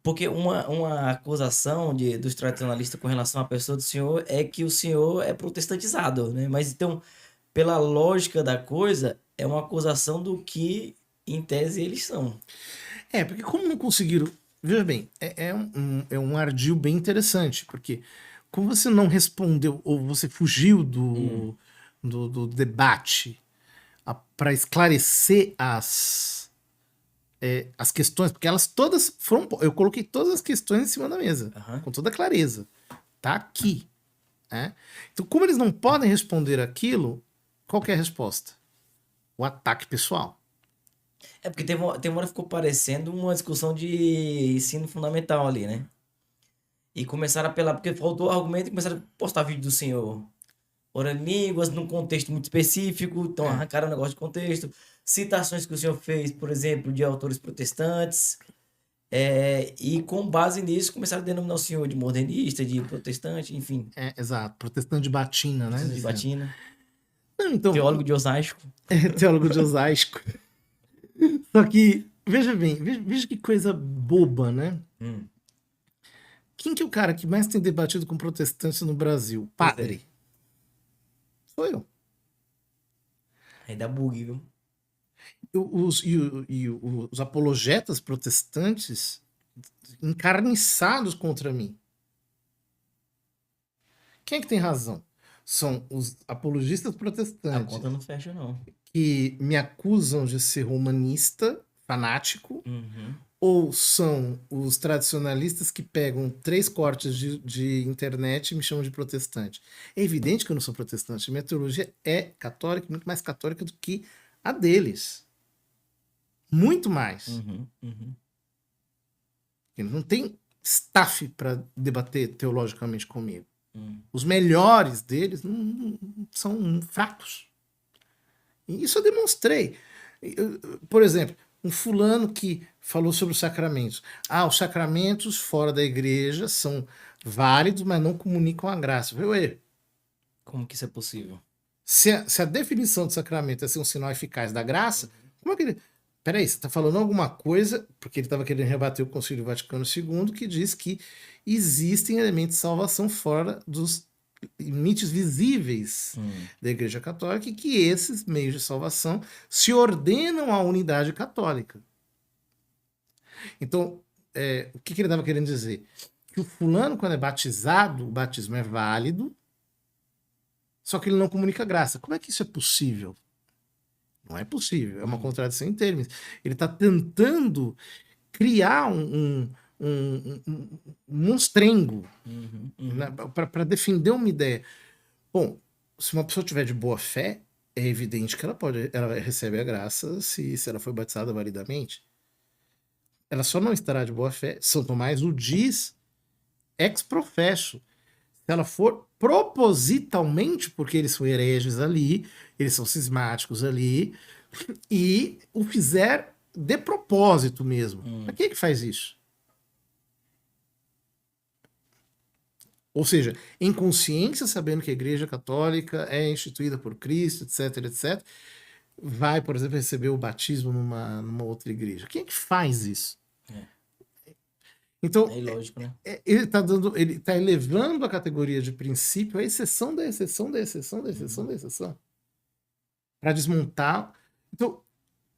Porque uma acusação dos tradicionalistas com relação à pessoa do senhor é que o senhor é protestantizado, né? Mas então, pela lógica da coisa, é uma acusação do que, em tese, eles são. Porque como não conseguiram. Veja bem, é um ardil bem interessante, porque como você não respondeu, ou você fugiu Hum, do debate para esclarecer as questões, porque elas todas foram. Eu coloquei todas as questões em cima da mesa, aham. com toda clareza. Tá aqui. Né? Então, como eles não podem responder aquilo, qual que é a resposta? O ataque pessoal. É porque teve uma hora que ficou parecendo uma discussão de ensino fundamental ali, né? E começaram a apelar, porque faltou argumento e começaram a postar vídeo do senhor orando em línguas, num contexto muito específico, então É, arrancaram o negócio de contexto. Citações que o senhor fez, por exemplo, de autores protestantes. E com base nisso começaram a denominar o senhor de modernista, de protestante, enfim, exato. Protestante de batina, né? protestante de Dizendo. batina, Não, então, teólogo de osasco. teólogo de osasco. Só que, veja bem, veja que coisa boba, né? Hum, Quem que é o cara que mais tem debatido com protestantes no Brasil? pois é. Padre. Sou eu. Aí dá bug, viu? Os apologetas protestantes encarniçados contra mim. Quem é que tem razão? São os apologistas A protestantes conta não fecha, não. que me acusam de ser romanista, fanático, Uhum. ou são os tradicionalistas que pegam 3 cortes de internet e me chamam de protestante? É evidente que eu não sou protestante. Minha teologia é católica, muito mais católica do que a deles. Muito mais. Uhum. Uhum. Eles não tem staff para debater teologicamente comigo. Uhum. Os melhores deles são fracos. E isso eu demonstrei. Por exemplo, um fulano que falou sobre os sacramentos. Os sacramentos fora da igreja são válidos, mas não comunicam a graça. Eu falei, ué, Como que isso é possível? se a definição de sacramento é ser um sinal eficaz da graça, como é que ele. Peraí, você está falando alguma coisa, porque ele estava querendo rebater o Concílio Vaticano II, que diz que existem elementos de salvação fora dos limites visíveis Hum. da Igreja Católica e que esses meios de salvação se ordenam à unidade católica. Então, o que ele estava querendo dizer? Que o fulano, quando é batizado, o batismo é válido, só que ele não comunica graça. Como é que isso é possível? Não é possível, é uma Uhum. contradição em termos. Ele está tentando criar um monstrengo, Uhum. né, Uhum. para defender uma ideia. Bom, se uma pessoa tiver de boa fé, é evidente que ela recebe a graça se ela foi batizada validamente. Ela só não estará de boa fé. São Tomás o diz ex professo. Se ela for propositalmente, porque eles são hereges ali, eles são cismáticos ali, e o fizer de propósito mesmo. Para Uhum. que faz isso? Ou seja, em consciência, sabendo que a Igreja Católica é instituída por Cristo, etc, etc, vai, por exemplo, receber o batismo numa outra igreja. Quem é que faz isso? É Então, ilógico, né? ele está elevando a categoria de princípio à exceção da exceção da exceção da exceção Uhum. da exceção. Para desmontar. Então,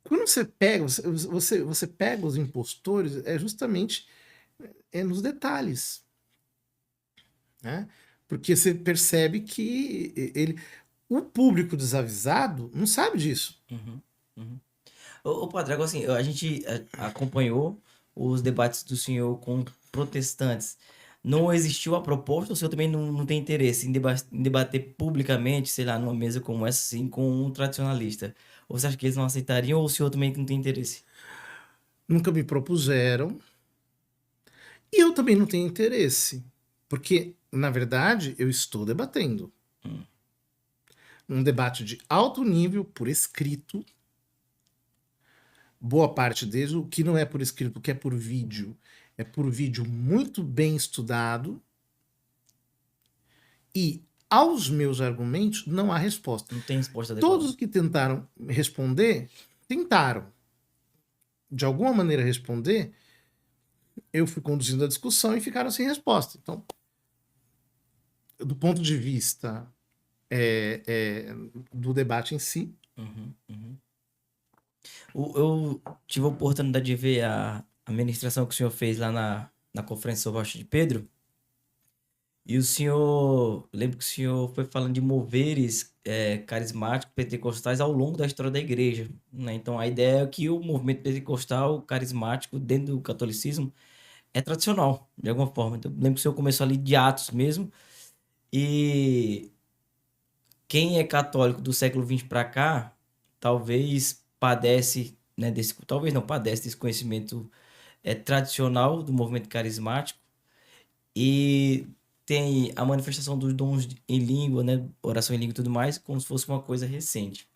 quando você pega, você pega os impostores, é justamente nos detalhes. Né? Porque você percebe que o público desavisado não sabe disso. Uhum. Uhum. Ô, padre, agora assim, a gente acompanhou os debates do senhor com protestantes. Não existiu a proposta, o senhor também não tem interesse em debater publicamente, sei lá, numa mesa como essa, assim, com um tradicionalista? Ou você acha que eles não aceitariam, ou o senhor também não tem interesse? Nunca me propuseram. E eu também não tenho interesse. Porque, na verdade, eu estou debatendo. Hum. Um debate de alto nível, por escrito. Boa parte deles, o que não é por escrito, o que é por vídeo, é por vídeo muito bem estudado. E aos meus argumentos não há resposta. Não tem resposta Todos adequada. que tentaram responder, tentaram, de alguma maneira, responder, eu fui conduzindo a discussão e ficaram sem resposta. Então, do ponto de vista do debate em si. Uhum, uhum. Eu tive a oportunidade de ver a ministração que o senhor fez lá na Conferência sobre Rocha de Pedro. E o senhor, lembro que o senhor foi falando de moveres carismáticos pentecostais ao longo da história da igreja, né? Então a ideia é que o movimento pentecostal carismático dentro do catolicismo é tradicional, de alguma forma. Então, lembro que o senhor começou ali de Atos mesmo, e quem é católico do século XX para cá, talvez padece, né, talvez não padece desse conhecimento tradicional do movimento carismático, e tem a manifestação dos dons em língua, né, oração em língua e tudo mais, como se fosse uma coisa recente.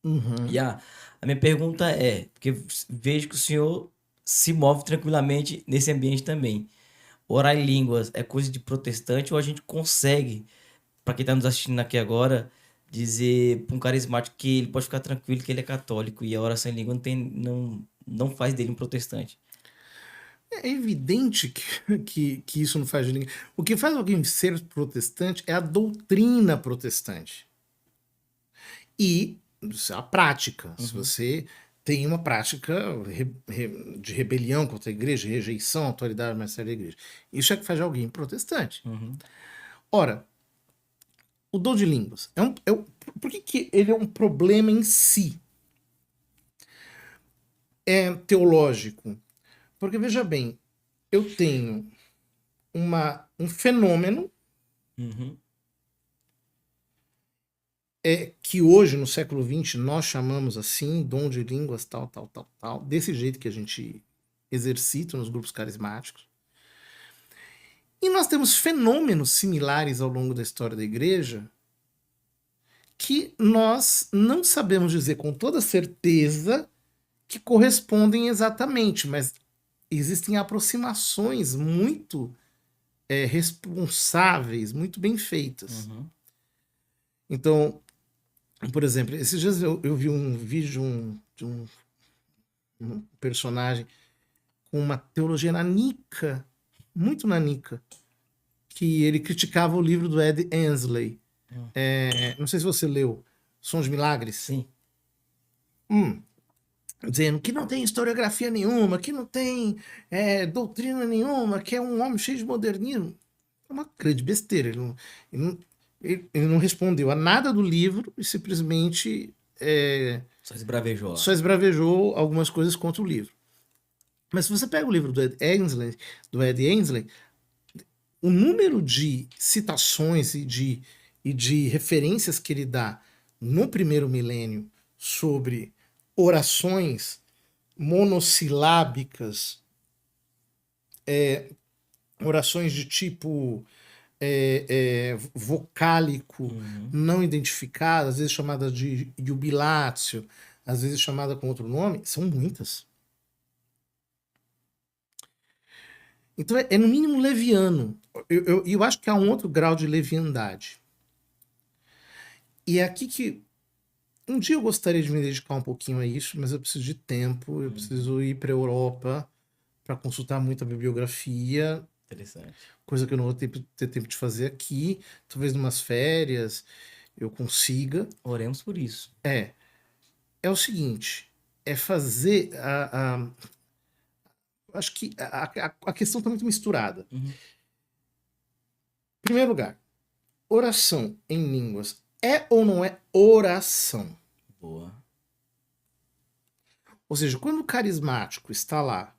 Uhum. E a minha pergunta é, porque vejo que o senhor se move tranquilamente nesse ambiente também. Orar em línguas é coisa de protestante ou a gente consegue, para quem está nos assistindo aqui agora, dizer para um carismático que ele pode ficar tranquilo que ele é católico e a oração em língua não faz dele um protestante? É evidente que isso não faz de ninguém. O que faz alguém ser protestante é a doutrina protestante. E a prática. Se Uhum, você tem uma prática de rebelião contra a igreja, rejeição à autoridade mais séria da igreja. Isso é que faz de alguém protestante. uhum, Ora, o dom de línguas. Por que ele é um problema em si? É teológico. Porque, veja bem, eu tenho um fenômeno uhum, que hoje, no século XX, nós chamamos assim, dom de línguas, tal, tal, tal, tal, desse jeito que a gente exercita nos grupos carismáticos. E nós temos fenômenos similares ao longo da história da igreja que nós não sabemos dizer com toda certeza que correspondem exatamente, mas existem aproximações muito responsáveis, muito bem feitas. uhum. Então, por exemplo, esses dias eu vi um vídeo de um personagem com uma teologia nanica, muito nanica, que ele criticava o livro do Ed Ensley. Hum. Não sei se você leu, Som de Milagres. Sim. Dizendo que não tem historiografia nenhuma, que não tem doutrina nenhuma, que é um homem cheio de modernismo. É uma grande besteira. Ele não respondeu a nada do livro e simplesmente Só esbravejou só lá. esbravejou algumas coisas contra o livro. Mas se você pega o livro do Ed Ensley, o número de citações e de referências que ele dá no primeiro milênio sobre orações monossilábicas, orações de tipo vocálico Uhum. não identificado, às vezes chamada de jubilatio, às vezes chamada com outro nome, são muitas. Então é no mínimo leviano. Eu acho que há um outro grau de leviandade. E é aqui que um dia eu gostaria de me dedicar um pouquinho a isso, mas eu preciso de tempo, eu Uhum. preciso ir para a Europa para consultar muita bibliografia, Interessante. coisa que eu não vou ter tempo de fazer aqui. Talvez numas férias eu consiga. Oremos por isso. É o seguinte, é fazer acho que a questão está muito misturada. Uhum. Em primeiro lugar, oração em línguas é ou não é oração? Boa. Ou seja, quando o carismático está lá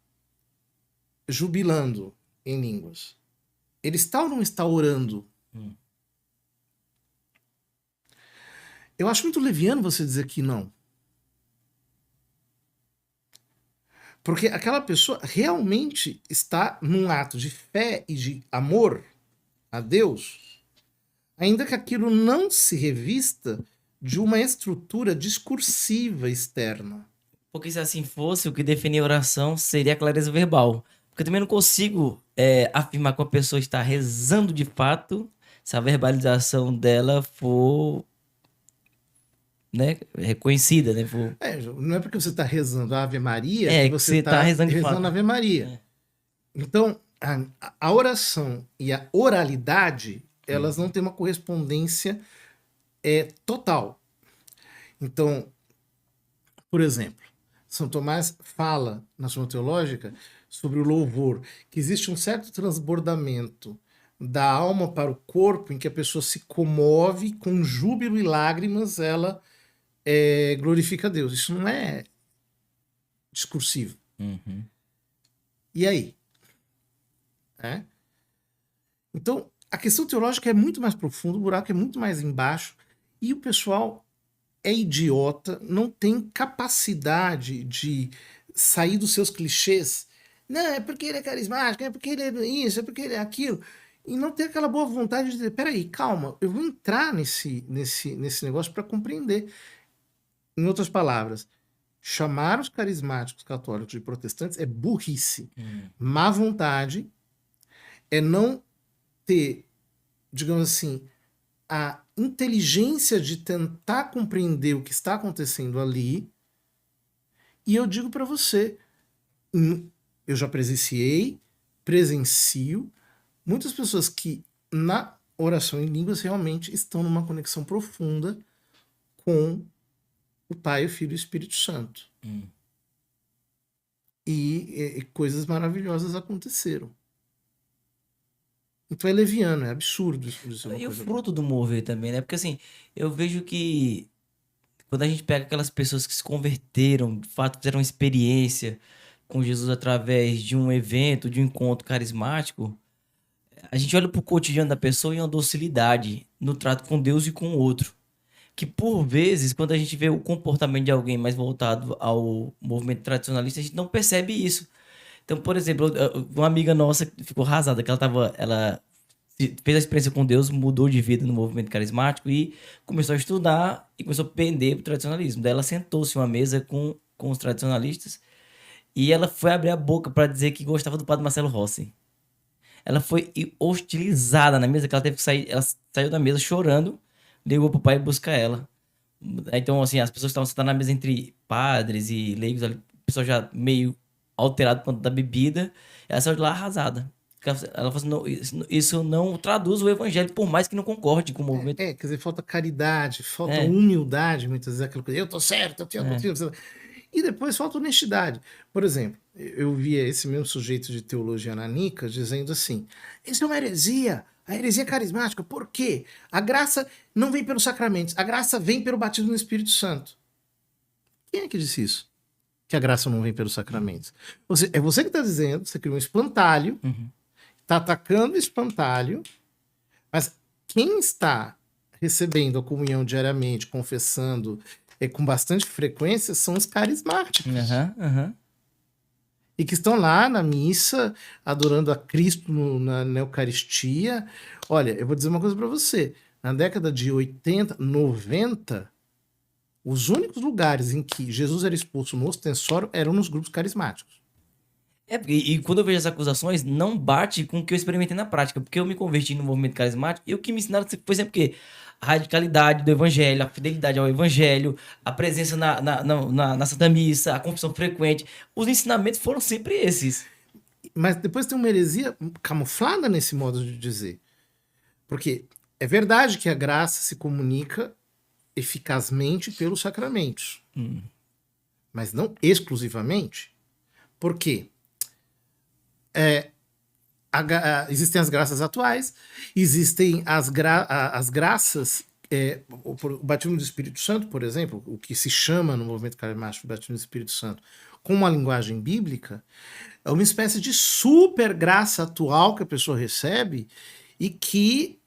jubilando em línguas, ele está ou não está orando? Hum. Eu acho muito leviano você dizer que não. Porque aquela pessoa realmente está num ato de fé e de amor a Deus, ainda que aquilo não se revista de uma estrutura discursiva externa. Porque se assim fosse, o que definia a oração seria a clareza verbal. Porque eu também não consigo afirmar que uma pessoa está rezando de fato se a verbalização dela for, né, reconhecida, né? Não é porque você está rezando a Ave Maria que Que você você está está rezando de rezando fato. a Ave Maria. É. Então, a oração e a oralidade, elas não têm uma correspondência total. Então, por exemplo, São Tomás fala na Suma Teológica sobre o louvor, que existe um certo transbordamento da alma para o corpo, em que a pessoa se comove com júbilo e lágrimas, ela glorifica a Deus. Isso não é discursivo. Uhum. E aí? Então, a questão teológica é muito mais profunda, o buraco é muito mais embaixo, e o pessoal é idiota, não tem capacidade de sair dos seus clichês. Não, é porque ele é carismático, é porque ele é isso, é porque ele é aquilo. E não ter aquela boa vontade de dizer, peraí, calma, eu vou entrar nesse negócio para compreender. Em outras palavras, chamar os carismáticos católicos de protestantes é burrice. Má vontade é não ter, digamos assim, a inteligência de tentar compreender o que está acontecendo ali. E eu digo para você, eu já presencio muitas pessoas que na oração em línguas realmente estão numa conexão profunda com o Pai, o Filho e o Espírito Santo. E coisas maravilhosas aconteceram. Então é leviano, é absurdo isso. E o fruto do mover também, né? Porque assim, eu vejo que quando a gente pega aquelas pessoas que se converteram, de fato fizeram uma experiência com Jesus através de um evento, de um encontro carismático, a gente olha pro cotidiano da pessoa e uma docilidade no trato com Deus e com o outro. Que por vezes, quando a gente vê o comportamento de alguém mais voltado ao movimento tradicionalista, a gente não percebe isso. Então, por exemplo, uma amiga nossa ficou arrasada, que ela fez a experiência com Deus, mudou de vida no movimento carismático e começou a estudar e começou a pender pro tradicionalismo. Daí ela sentou-se em uma mesa com os tradicionalistas e ela foi abrir a boca para dizer que gostava do padre Marcelo Rossi. Ela foi hostilizada na mesa, que ela teve que sair, ela saiu da mesa chorando, ligou pro pai buscar ela. Então, assim, as pessoas estavam sentadas na mesa entre padres e leigos, ali, o pessoal já meio alterado por conta da bebida, ela saiu de lá arrasada. Ela falou assim, não, isso não traduz o evangelho, por mais que não concorde com o movimento. Quer dizer, falta caridade, falta É, humildade, muitas vezes aquela coisa, eu tô certo, eu tenho é. motivo. E depois falta honestidade. Por exemplo, eu via esse mesmo sujeito de teologia nanica dizendo assim: isso é uma heresia, a heresia carismática. Por quê? A graça não vem pelos sacramentos, a graça vem pelo batismo no Espírito Santo. Quem é que disse isso? Que a graça não vem pelos sacramentos. É você que está dizendo, você criou um espantalho, está atacando o espantalho, mas quem está recebendo a comunhão diariamente, confessando com bastante frequência, são os carismáticos. E que estão lá na missa, adorando a Cristo na Eucaristia. Olha, eu vou dizer uma coisa para você. Na década de 80, 90, os únicos lugares em que Jesus era expulso no ostensório eram nos grupos carismáticos. E quando eu vejo as acusações, não bate com o que eu experimentei na prática, porque eu me converti no movimento carismático e o que me ensinaram foi sempre o quê? A radicalidade do evangelho, a fidelidade ao evangelho, a presença na Santa Missa, a confissão frequente. Os ensinamentos foram sempre esses. Mas depois tem uma heresia camuflada nesse modo de dizer. Porque é verdade que a graça se comunica eficazmente pelos sacramentos. Mas não exclusivamente. Por quê? Existem as graças atuais, existem as graças, o batismo do Espírito Santo, por exemplo, o que se chama no movimento carismático batismo do Espírito Santo, com uma linguagem bíblica, é uma espécie de super graça atual que a pessoa recebe e que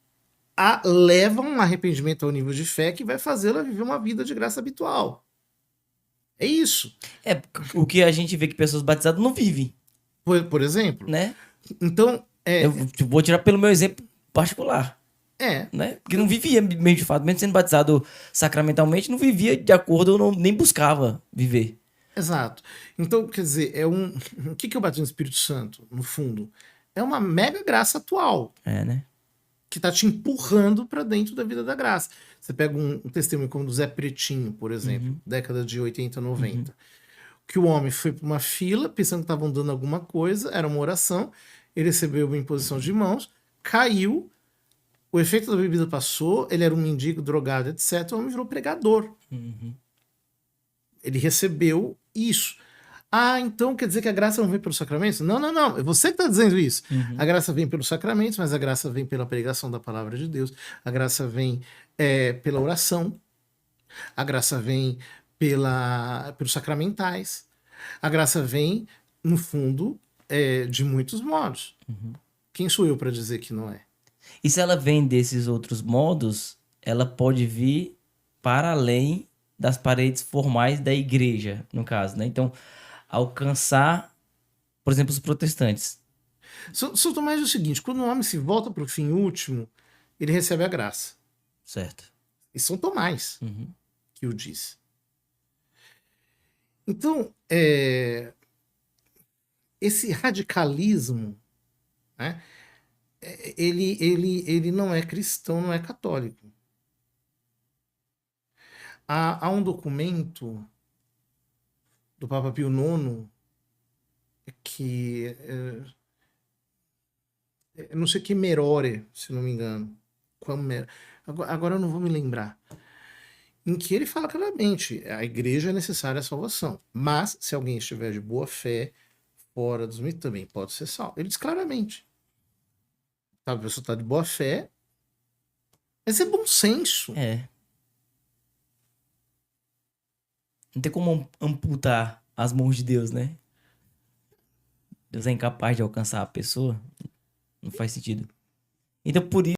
a leva a um arrependimento ao nível de fé que vai fazê-la viver uma vida de graça habitual. É isso. É o que a gente vê que pessoas batizadas não vivem, Por exemplo. né? Então, Eu vou tirar pelo meu exemplo particular. É. Né? Porque não vivia meio de fato, mesmo sendo batizado sacramentalmente, não vivia de acordo, ou nem buscava viver. Exato. Então, quer dizer, o que é o batismo do Espírito Santo, no fundo? É uma mega graça atual. É, né? Que está te empurrando para dentro da vida da graça. Você pega um testemunho como do Zé Pretinho, por exemplo, década de 80, 90. que o homem foi para uma fila, pensando que estavam dando alguma coisa, era uma oração, ele recebeu uma imposição de mãos, caiu, o efeito da bebida passou, ele era um mendigo, drogado, etc. O homem virou pregador. Uhum. Ele recebeu isso. Ah, então quer dizer que a graça não vem pelos sacramentos? Não, não, não. É você que está dizendo isso. Uhum. A graça vem pelos sacramentos, mas a graça vem pela pregação da palavra de Deus. A graça vem pela oração. A graça vem pelos sacramentais. A graça vem, no fundo, de muitos modos. Uhum. Quem sou eu para dizer que não é? E se ela vem desses outros modos, ela pode vir para além das paredes formais da igreja, no caso, né? Então, alcançar, por exemplo, os protestantes. São Tomás diz o seguinte: quando o homem se volta para o fim último, ele recebe a graça. Certo. E São Tomás Uhum. que o diz. Então, esse radicalismo, né, ele não é cristão, não é católico. Há um documento do Papa Pio IX que não sei que Merore, se não me engano. Agora eu não vou me lembrar. Em que ele fala claramente, a igreja é necessária a salvação. Mas, se alguém estiver de boa fé, fora dos mitos, também pode ser salvo. Ele diz claramente. Tá, a pessoa está de boa fé, mas é bom senso. É. Não tem como amputar as mãos de Deus, né? Deus é incapaz de alcançar a pessoa. Não faz sentido. Então, por